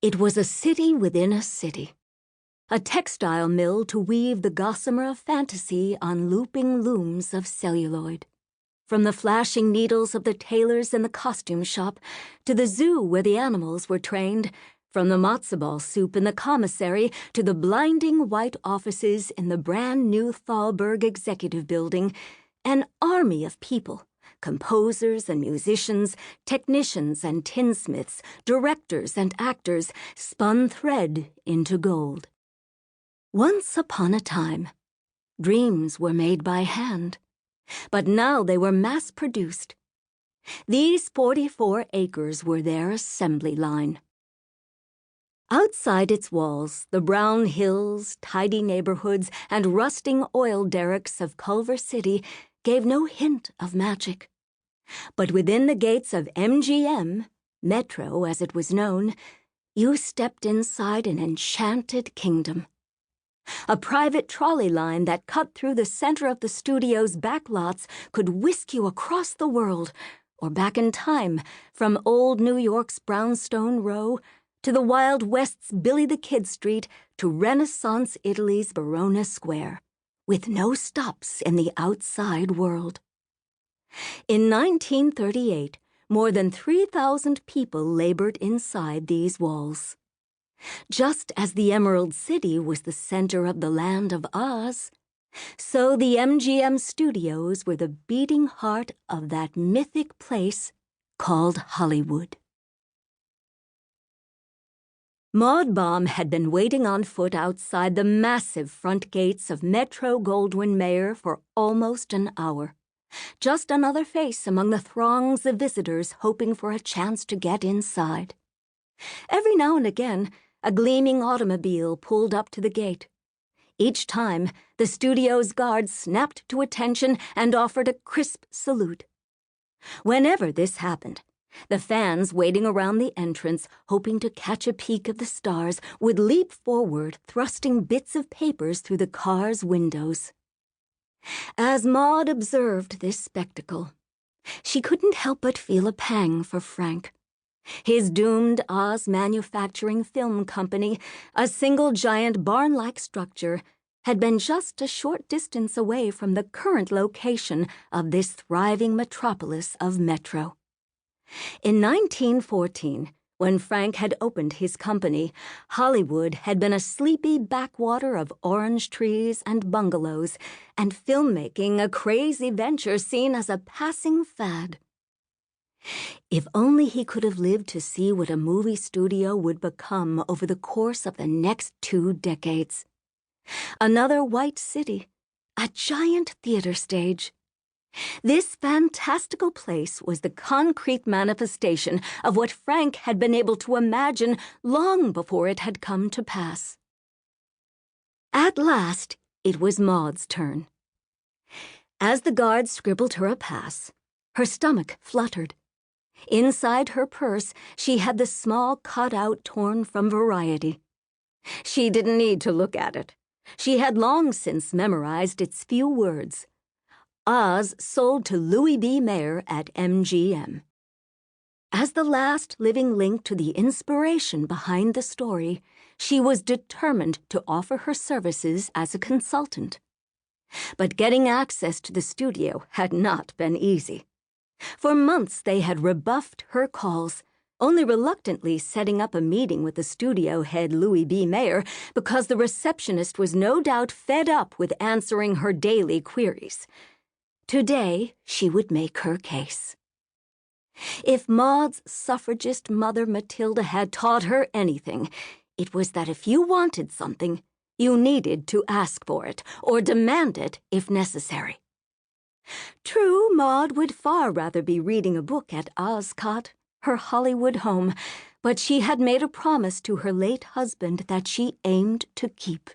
It was a city within a city. A textile mill to weave the gossamer of fantasy on looping looms of celluloid. From the flashing needles of the tailors in the costume shop to the zoo where the animals were trained, from the matzo ball soup in the commissary to the blinding white offices in the brand-new Thalberg Executive Building, an army of people, composers and musicians, technicians and tinsmiths, directors and actors, spun thread into gold. Once upon a time, dreams were made by hand, but now they were mass-produced. These 44 acres were their assembly line. Outside its walls, the brown hills, tidy neighborhoods, and rusting oil derricks of Culver City gave no hint of magic. But within the gates of MGM, Metro as it was known, you stepped inside an enchanted kingdom. A private trolley line that cut through the center of the studio's back lots could whisk you across the world, or back in time, from old New York's Brownstone Row to the Wild West's Billy the Kid Street to Renaissance Italy's Verona Square, with no stops in the outside world. In 1938, more than 3,000 people labored inside these walls. Just as the Emerald City was the center of the Land of Oz, so the MGM studios were the beating heart of that mythic place called Hollywood. Maud Baum had been waiting on foot outside the massive front gates of Metro-Goldwyn-Mayer for almost an hour. Just another face among the throngs of visitors hoping for a chance to get inside. Every now and again, a gleaming automobile pulled up to the gate. Each time, the studio's guards snapped to attention and offered a crisp salute. Whenever this happened, the fans waiting around the entrance, hoping to catch a peek of the stars, would leap forward, thrusting bits of papers through the car's windows. As Maud observed this spectacle, she couldn't help but feel a pang for Frank. His doomed Oz Manufacturing Film Company, a single giant barn-like structure, had been just a short distance away from the current location of this thriving metropolis of Metro. In 1914, when Frank had opened his company, Hollywood had been a sleepy backwater of orange trees and bungalows, and filmmaking a crazy venture seen as a passing fad. If only he could have lived to see what a movie studio would become over the course of the next 2 decades. Another white city, a giant theater stage. This fantastical place was the concrete manifestation of what Frank had been able to imagine long before it had come to pass. At last, it was Maud's turn. As the guard scribbled her a pass, her stomach fluttered. Inside her purse, she had the small cutout torn from Variety. She didn't need to look at it. She had long since memorized its few words. Oz sold to Louis B. Mayer at MGM. As the last living link to the inspiration behind the story, she was determined to offer her services as a consultant. But getting access to the studio had not been easy. For months they had rebuffed her calls, only reluctantly setting up a meeting with the studio head Louis B. Mayer because the receptionist was no doubt fed up with answering her daily queries. Today, she would make her case. If Maud's suffragist mother Matilda had taught her anything, it was that if you wanted something, you needed to ask for it, or demand it if necessary. True, Maud would far rather be reading a book at Oscott, her Hollywood home, but she had made a promise to her late husband that she aimed to keep.